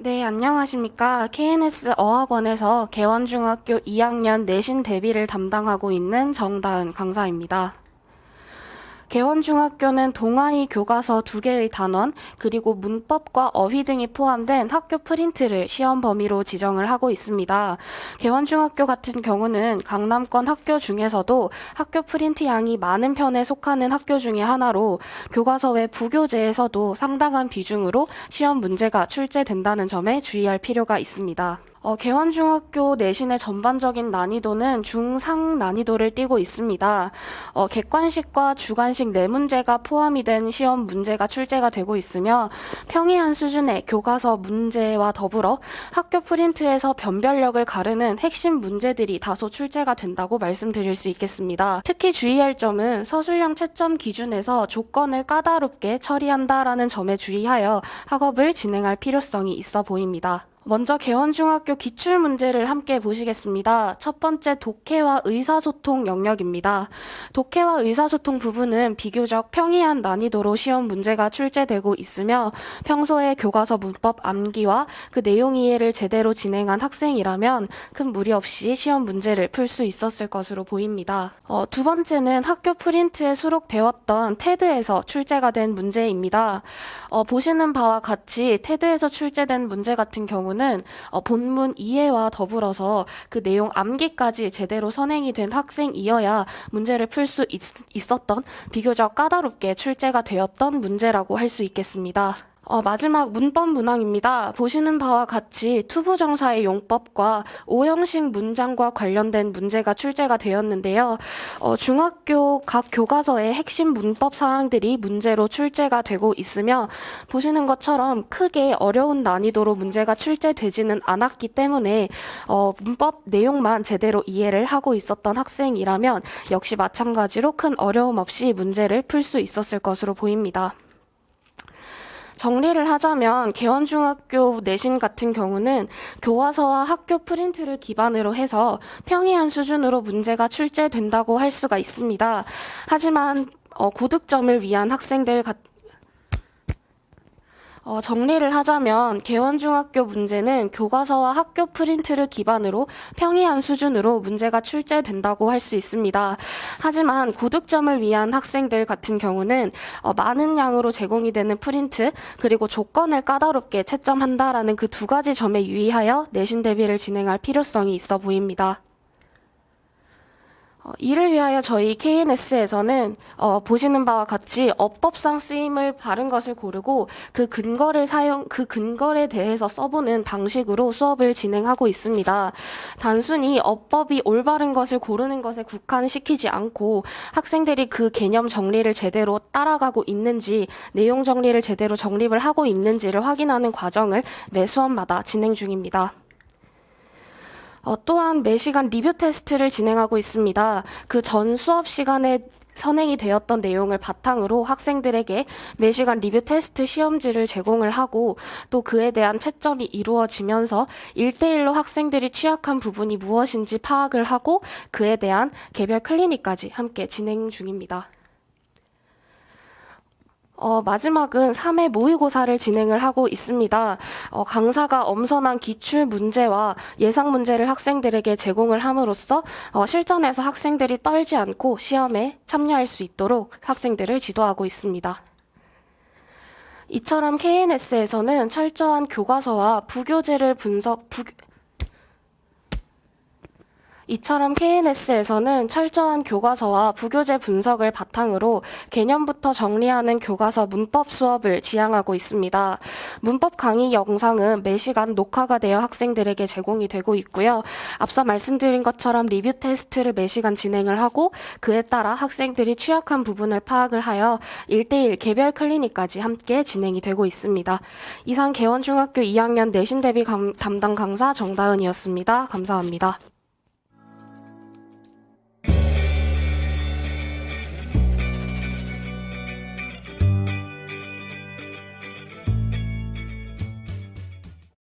네, 안녕하십니까. KNS 어학원에서 개원중학교 2학년 내신 대비를 담당하고 있는 정다은 강사입니다. 개원중학교는 동아리 교과서 2개의 단원, 그리고 문법과 어휘 등이 포함된 학교 프린트를 시험 범위로 지정을 하고 있습니다. 개원중학교 같은 경우는 강남권 학교 중에서도 학교 프린트 양이 많은 편에 속하는 학교 중에 하나로 교과서 외 부교재에서도 상당한 비중으로 시험 문제가 출제된다는 점에 주의할 필요가 있습니다. 개원중학교 내신의 전반적인 난이도는 중상 난이도를 띠고 있습니다. 객관식과 주관식 4문제가 포함이 된 시험 문제가 출제가 되고 있으며 평이한 수준의 교과서 문제와 더불어 학교 프린트에서 변별력을 가르는 핵심 문제들이 다소 출제가 된다고 말씀드릴 수 있겠습니다. 특히 주의할 점은 서술형 채점 기준에서 조건을 까다롭게 처리한다라는 점에 주의하여 학업을 진행할 필요성이 있어 보입니다. 먼저 개원중학교 기출문제를 함께 보시겠습니다. 첫 번째 독해와 의사소통 영역입니다. 독해와 의사소통 부분은 비교적 평이한 난이도로 시험 문제가 출제되고 있으며 평소에 교과서 문법 암기와 그 내용 이해를 제대로 진행한 학생이라면 큰 무리 없이 시험 문제를 풀 수 있었을 것으로 보입니다. 두 번째는 학교 프린트에 수록되었던 테드에서 출제가 된 문제입니다. 보시는 바와 같이 테드에서 출제된 문제 같은 경우는 본문 이해와 더불어서 그 내용 암기까지 제대로 선행이 된 학생이어야 문제를 풀 수 있었던 비교적 까다롭게 출제가 되었던 문제라고 할 수 있겠습니다. 마지막 문법 문항입니다. 보시는 바와 같이 투부정사의 용법과 오형식 문장과 관련된 문제가 출제가 되었는데요. 중학교 각 교과서의 핵심 문법 사항들이 문제로 출제가 되고 있으며 보시는 것처럼 크게 어려운 난이도로 문제가 출제되지는 않았기 때문에 문법 내용만 제대로 이해를 하고 있었던 학생이라면 역시 마찬가지로 큰 어려움 없이 문제를 풀 수 있었을 것으로 보입니다. 정리를 하자면 개원중학교 내신 같은 경우는 교과서와 학교 프린트를 기반으로 해서 평이한 수준으로 문제가 출제된다고 할 수가 있습니다. 하지만 고득점을 위한 학생들 정리를 하자면 개원중학교 문제는 교과서와 학교 프린트를 기반으로 평이한 수준으로 문제가 출제된다고 할 수 있습니다. 하지만 고득점을 위한 학생들 같은 경우는 많은 양으로 제공이 되는 프린트 그리고 조건을 까다롭게 채점한다라는 그 2가지 점에 유의하여 내신 대비를 진행할 필요성이 있어 보입니다. 이를 위하여 저희 KNS에서는 보시는 바와 같이 어법상 쓰임을 바른 것을 고르고 그 근거에 대해서 써보는 방식으로 수업을 진행하고 있습니다. 단순히 어법이 올바른 것을 고르는 것에 국한시키지 않고 학생들이 그 개념 정리를 제대로 따라가고 있는지 내용 정리를 제대로 정립을 하고 있는지를 확인하는 과정을 매 수업마다 진행 중입니다. 또한 매 시간 리뷰 테스트를 진행하고 있습니다. 그 전 수업 시간에 선행이 되었던 내용을 바탕으로 학생들에게 매 시간 리뷰 테스트 시험지를 제공을 하고 또 그에 대한 채점이 이루어지면서 1대1로 학생들이 취약한 부분이 무엇인지 파악을 하고 그에 대한 개별 클리닉까지 함께 진행 중입니다. 마지막은 3회 모의고사를 진행을 하고 있습니다. 강사가 엄선한 기출 문제와 예상 문제를 학생들에게 제공을 함으로써 실전에서 학생들이 떨지 않고 시험에 참여할 수 있도록 학생들을 지도하고 있습니다. 이처럼 KNS에서는 철저한 교과서와 부교재를 이처럼 KNS에서는 철저한 교과서와 부교재 분석을 바탕으로 개념부터 정리하는 교과서 문법 수업을 지향하고 있습니다. 문법 강의 영상은 매시간 녹화가 되어 학생들에게 제공이 되고 있고요. 앞서 말씀드린 것처럼 리뷰 테스트를 매시간 진행을 하고 그에 따라 학생들이 취약한 부분을 파악을 하여 1대1 개별 클리닉까지 함께 진행이 되고 있습니다. 이상 개원중학교 2학년 내신 대비 담당 강사 정다은이었습니다. 감사합니다.